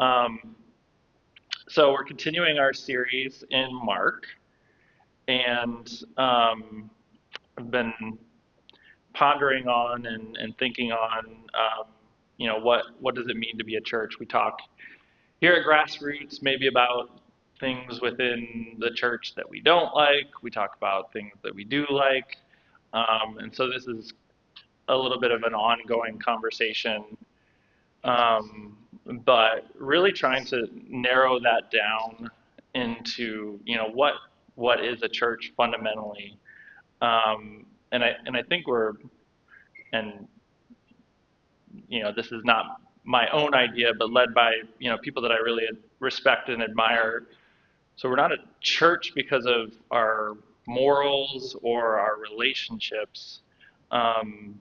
Um, so we're continuing our series in Mark, and I've been pondering on and thinking on, what does it mean to be a church? We talk here at Grassroots maybe about things within the church that we don't like. We talk about things that we do like, and so this is a little bit of an ongoing conversation, um, but really trying to narrow that down into what is a church fundamentally, and I think we're and this is not my own idea, but led by people that I really respect and admire. So we're not a church because of our morals or our relationships. Um,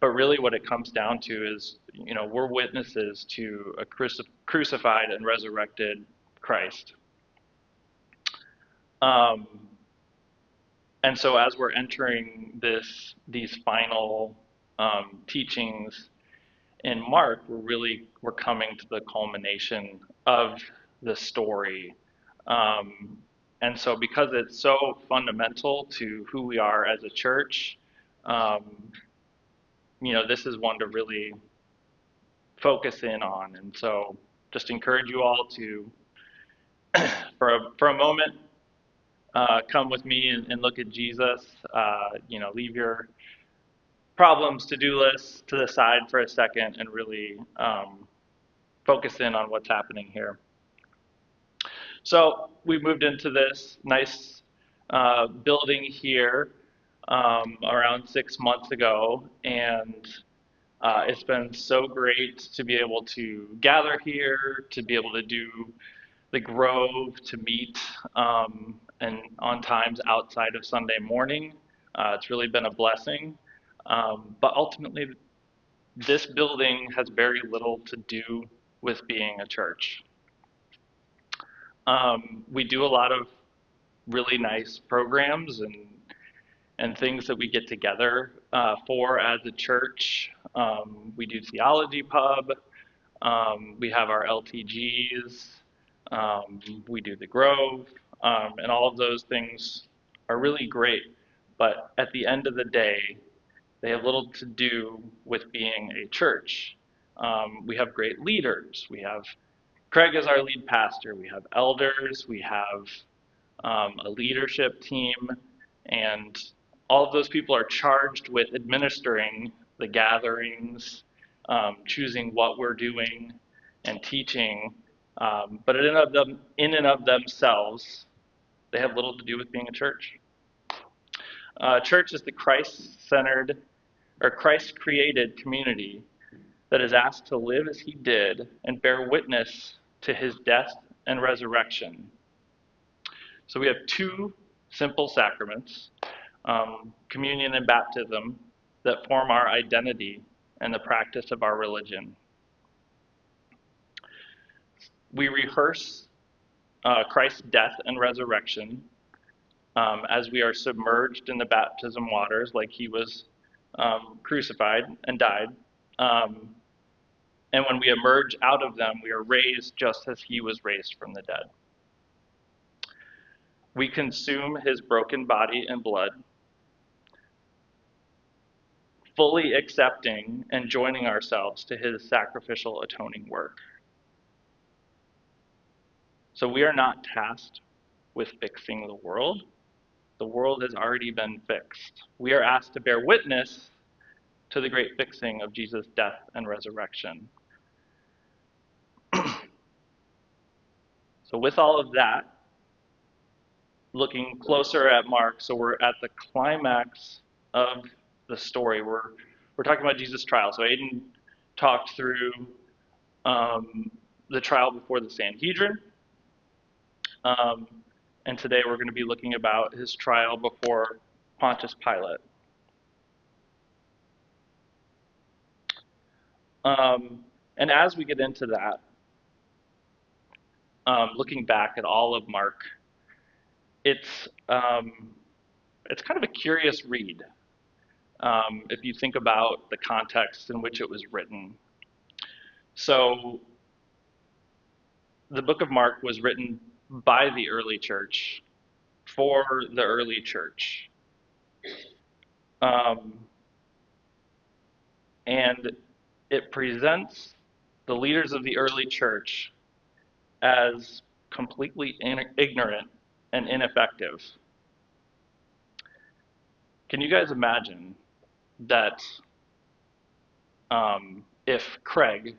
But really, what it comes down to is, we're witnesses to a crucified and resurrected Christ. Um, and so, as we're entering these final teachings in Mark, we're coming to the culmination of the story. Um, and so, because it's so fundamental to who we are as a church, um, this is one to really focus in on. And so just encourage you all to, for a moment, come with me and look at Jesus. Leave your problems, to-do lists to the side for a second and really focus in on what's happening here. So we moved into this nice building here around 6 months ago, and it's been so great to be able to gather here, to be able to do the Grove, to meet and on times outside of Sunday morning. It's really been a blessing. But ultimately, this building has very little to do with being a church. We do a lot of really nice programs and things that we get together for as a church. We do theology pub. We have our LTGs. We do the Grove, and all of those things are really great. But at the end of the day, they have little to do with being a church. We have great leaders. We have Craig as our lead pastor. We have elders. We have a leadership team, and all of those people are charged with administering the gatherings, choosing what we're doing, and teaching. But in and of themselves, they have little to do with being a church. Church is the Christ-centered or Christ-created community that is asked to live as he did and bear witness to his death and resurrection. So we have two simple sacraments, communion and baptism, that form our identity and the practice of our religion. We rehearse Christ's death and resurrection as we are submerged in the baptism waters like he was crucified and died. And when we emerge out of them, we are raised just as he was raised from the dead. We consume his broken body and blood, fully accepting and joining ourselves to his sacrificial atoning work. So we are not tasked with fixing the world. The world has already been fixed. We are asked to bear witness to the great fixing of Jesus' death and resurrection. So with all of that, looking closer at Mark, so we're at the climax of the story. We're talking about Jesus' trial. So Aiden talked through the trial before the Sanhedrin. And today we're going to be looking about his trial before Pontius Pilate. And as we get into that, looking back at all of Mark, it's kind of a curious read if you think about the context in which it was written. So the book of Mark was written by the early church for the early church. Um, and it presents the leaders of the early church as completely ignorant and ineffective. Can you guys imagine that if Craig,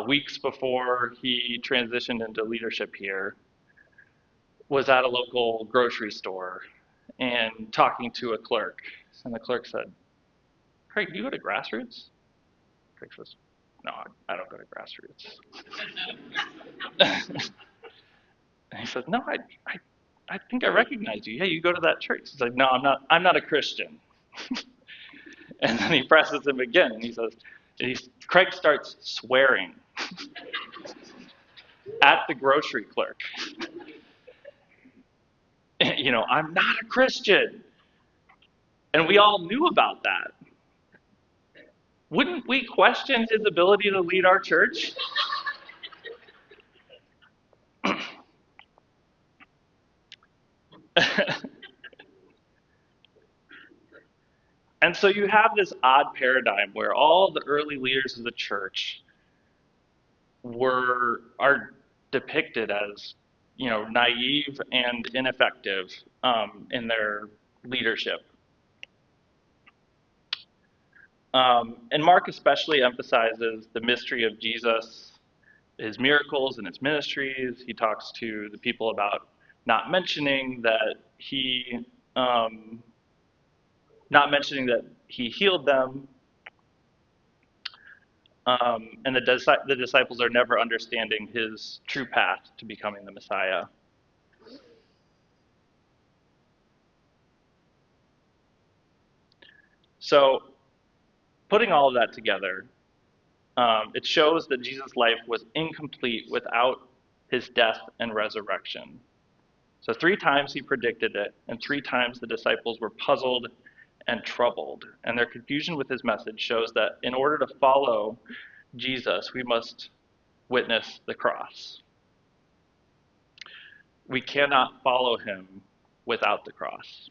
weeks before he transitioned into leadership here, was at a local grocery store and talking to a clerk, and the clerk said, "Craig, do you go to Grassroots?" Craig says, "No, I don't go to Grassroots." And he says, "No, I think I recognize you. Yeah, you go to that church." He's like, "No, I'm not a Christian." And then he presses him again, and he says, Craig starts swearing at the grocery clerk. "I'm not a Christian." And we all knew about that. Wouldn't we question his ability to lead our church? And so you have this odd paradigm where all the early leaders of the church are depicted as, naive and ineffective in their leadership. And Mark especially emphasizes the mystery of Jesus, his miracles and his ministries. He talks to the people about not mentioning that he healed them, and the disciples are never understanding his true path to becoming the Messiah. So, putting all of that together, it shows that Jesus' life was incomplete without his death and resurrection. So 3 times he predicted it, and 3 times the disciples were puzzled and troubled. And their confusion with his message shows that in order to follow Jesus, we must witness the cross. We cannot follow him without the cross.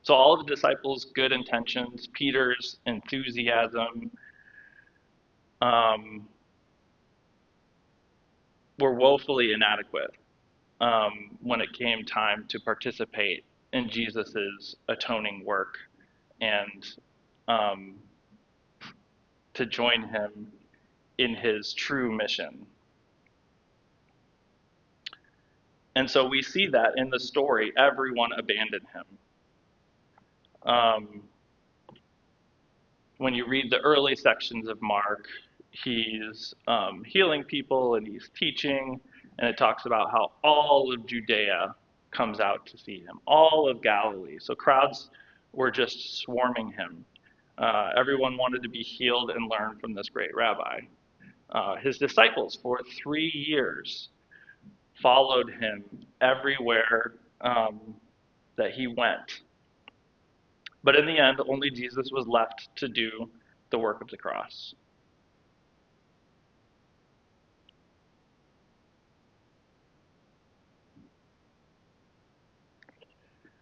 So all of the disciples' good intentions, Peter's enthusiasm, were woefully inadequate when it came time to participate in Jesus' atoning work and to join him in his true mission. And so we see that in the story, everyone abandoned him. When you read the early sections of Mark, he's healing people and he's teaching, and it talks about how all of Judea comes out to see him, all of Galilee. So crowds were just swarming him. Everyone wanted to be healed and learn from this great rabbi. His disciples, for 3 years, followed him everywhere that he went. But in the end, only Jesus was left to do the work of the cross.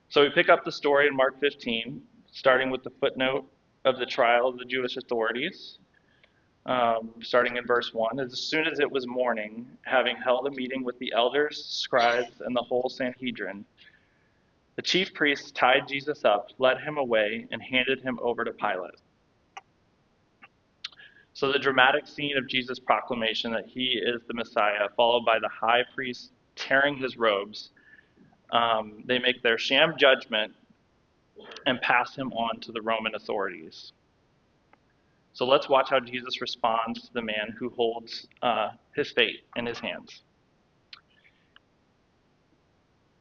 So we pick up the story in Mark 15, starting with the footnote of the trial of the Jewish authorities, starting in verse 1. As soon as it was morning, having held a meeting with the elders, scribes, and the whole Sanhedrin, the chief priests tied Jesus up, led him away, and handed him over to Pilate. So the dramatic scene of Jesus' proclamation that he is the Messiah, followed by the high priest tearing his robes, they make their sham judgment and pass him on to the Roman authorities. So let's watch how Jesus responds to the man who holds his fate in his hands.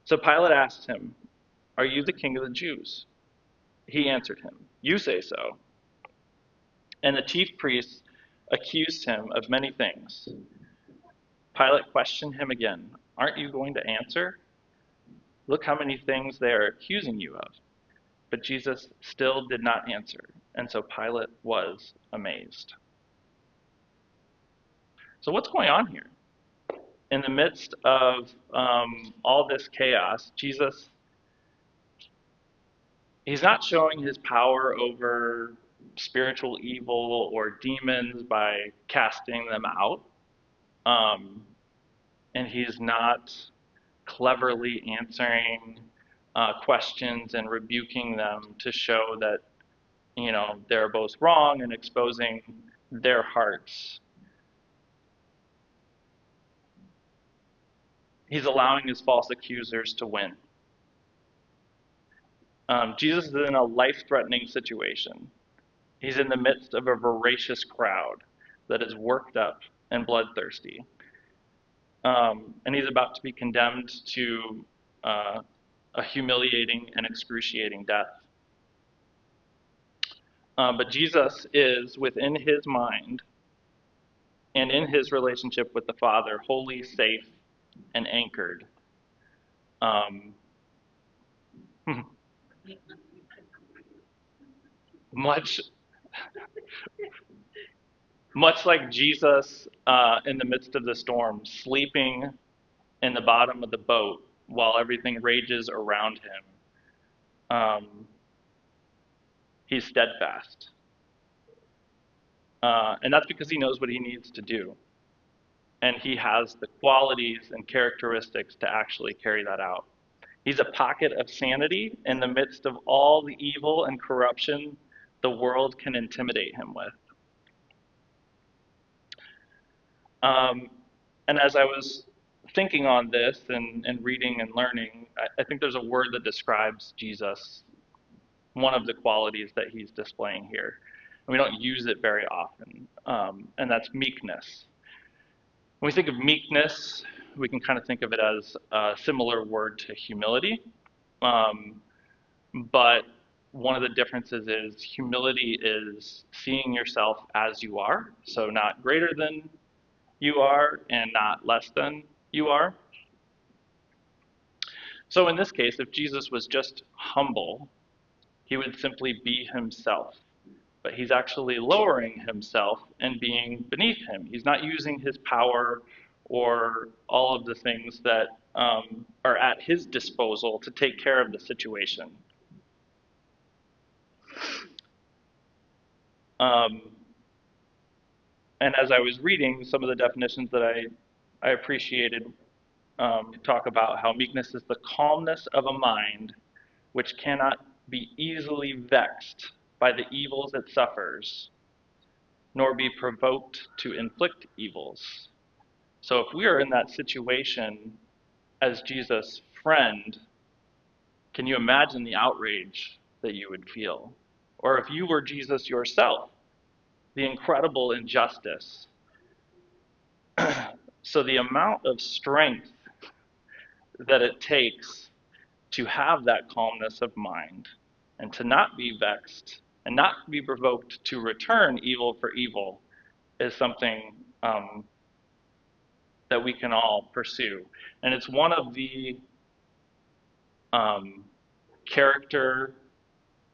So Pilate asked him, "Are you the king of the Jews?" He answered him, "You say so." And the chief priests accused him of many things. Pilate questioned him again, "Aren't you going to answer? Look how many things they are accusing you of." But Jesus still did not answer, and so Pilate was amazed. So what's going on here? In the midst of all this chaos, Jesus, he's not showing his power over spiritual evil or demons by casting them out. And he's not cleverly answering questions and rebuking them to show that, they're both wrong and exposing their hearts. He's allowing his false accusers to win. Jesus is in a life-threatening situation. He's in the midst of a voracious crowd that is worked up and bloodthirsty. And he's about to be condemned to a humiliating and excruciating death. But Jesus is, within his mind and in his relationship with the Father, wholly safe and anchored. Much like Jesus in the midst of the storm, sleeping in the bottom of the boat while everything rages around him, he's steadfast. And that's because he knows what he needs to do. And he has the qualities and characteristics to actually carry that out. He's a pocket of sanity in the midst of all the evil and corruption the world can intimidate him with. And as I was thinking on this and reading and learning, I think there's a word that describes Jesus, one of the qualities that he's displaying here. And we don't use it very often, and that's meekness. When we think of meekness, we can kind of think of it as a similar word to humility. But one of the differences is humility is seeing yourself as you are, so not greater than you are and not less than you are. So in this case, if Jesus was just humble, he would simply be himself. But he's actually lowering himself and being beneath him. He's not using his power or all of the things that are at his disposal to take care of the situation. And as I was reading, some of the definitions that I appreciated talk about how meekness is the calmness of a mind which cannot be easily vexed by the evils it suffers, nor be provoked to inflict evils. So if we are in that situation as Jesus' friend, can you imagine the outrage that you would feel? Or if you were Jesus yourself, the incredible injustice. So the amount of strength that it takes to have that calmness of mind and to not be vexed and not be provoked to return evil for evil is something that we can all pursue. And it's one of the character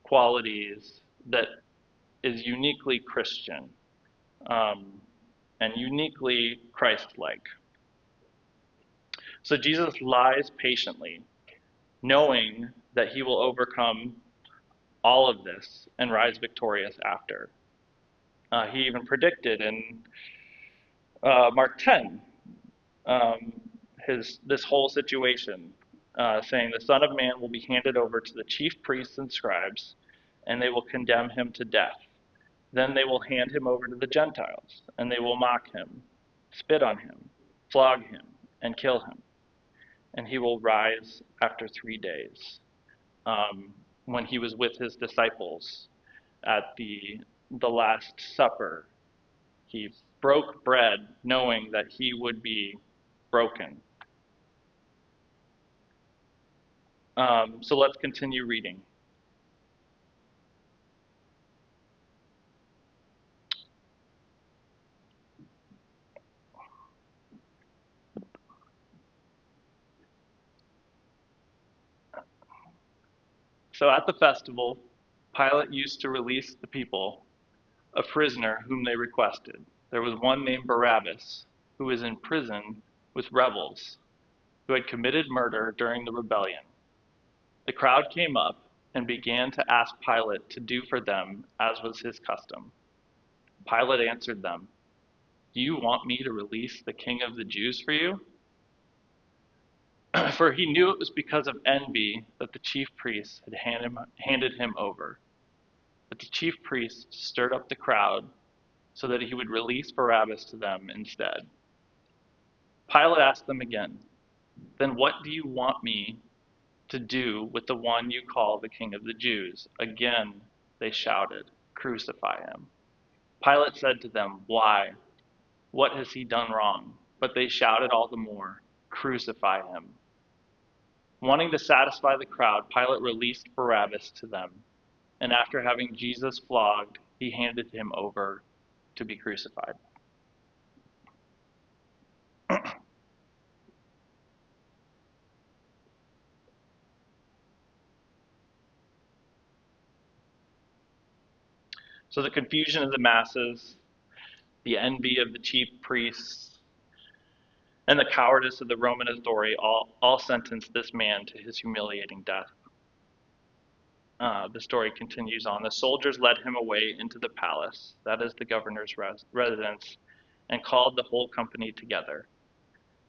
qualities that is uniquely Christian and uniquely Christ-like. So Jesus lies patiently, knowing that he will overcome all of this and rise victorious after. He even predicted in Mark 10 this whole situation, saying, "The Son of Man will be handed over to the chief priests and scribes, and they will condemn him to death. Then they will hand him over to the Gentiles, and they will mock him, spit on him, flog him, and kill him. And he will rise after 3 days." When he was with his disciples at the Last Supper, he broke bread knowing that he would be broken. So let's continue reading. So at the festival, Pilate used to release the people a prisoner whom they requested. There was one named Barabbas, who was in prison with rebels who had committed murder during the rebellion. The crowd came up and began to ask Pilate to do for them as was his custom. Pilate answered them, "Do you want me to release the king of the Jews for you?" For he knew it was because of envy that the chief priests had handed him over. But the chief priests stirred up the crowd so that he would release Barabbas to them instead. Pilate asked them again, "Then what do you want me to do with the one you call the King of the Jews?" Again they shouted, "Crucify him." Pilate said to them, "Why? What has he done wrong?" But they shouted all the more, "Crucify him." Wanting to satisfy the crowd, Pilate released Barabbas to them, and after having Jesus flogged, he handed him over to be crucified. So the confusion of the masses, the envy of the chief priests, and the cowardice of the Roman authority all sentenced this man to his humiliating death. The story continues on. The soldiers led him away into the palace, that is the governor's residence, and called the whole company together.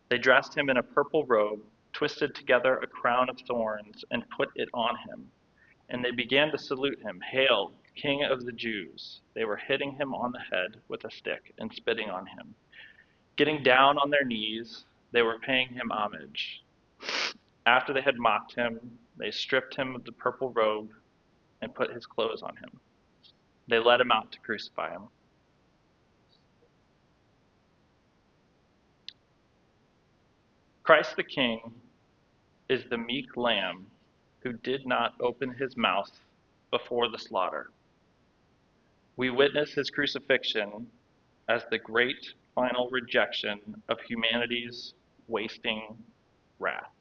They dressed him in a purple robe, twisted together a crown of thorns, and put it on him. And they began to salute him, "Hail, King of the Jews!" They were hitting him on the head with a stick and spitting on him. Getting down on their knees, they were paying him homage. After they had mocked him, they stripped him of the purple robe and put his clothes on him. They led him out to crucify him. Christ the King is the meek lamb who did not open his mouth before the slaughter. We witness his crucifixion as the great final rejection of humanity's wasting wrath.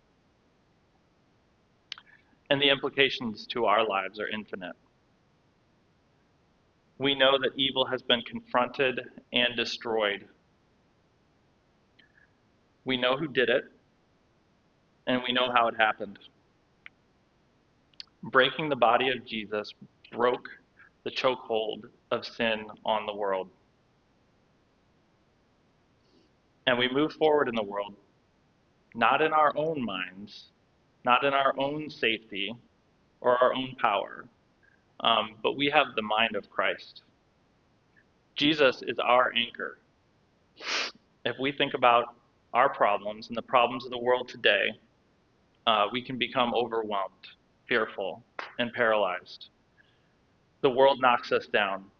And the implications to our lives are infinite. We know that evil has been confronted and destroyed. We know who did it, and we know how it happened. Breaking the body of Jesus broke the chokehold of sin on the world. And we move forward in the world, not in our own minds, not in our own safety or our own power, but we have the mind of Christ. Jesus is our anchor. If we think about our problems and the problems of the world today, we can become overwhelmed, fearful, and paralyzed. The world knocks us down.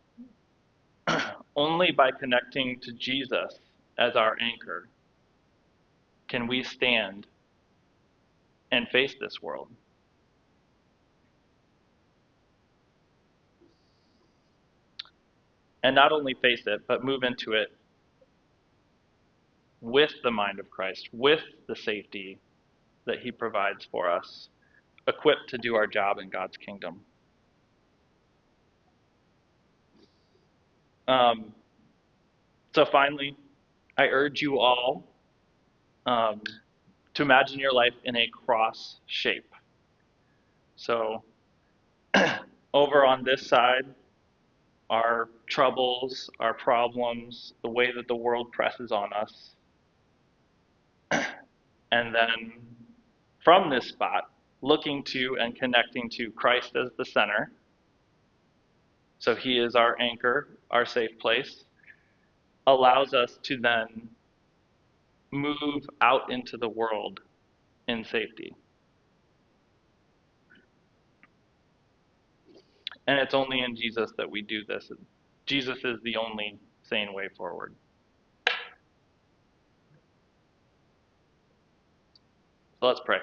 Only by connecting to Jesus as our anchor can we stand and face this world. And not only face it, but move into it with the mind of Christ, with the safety that he provides for us, equipped to do our job in God's kingdom. So finally, I urge you all to imagine your life in a cross shape. So over on this side, our troubles, our problems, the way that the world presses on us. And then from this spot, looking to and connecting to Christ as the center. So he is our anchor, our safe place, allows us to then move out into the world in safety. And it's only in Jesus that we do this. Jesus is the only sane way forward. So let's pray.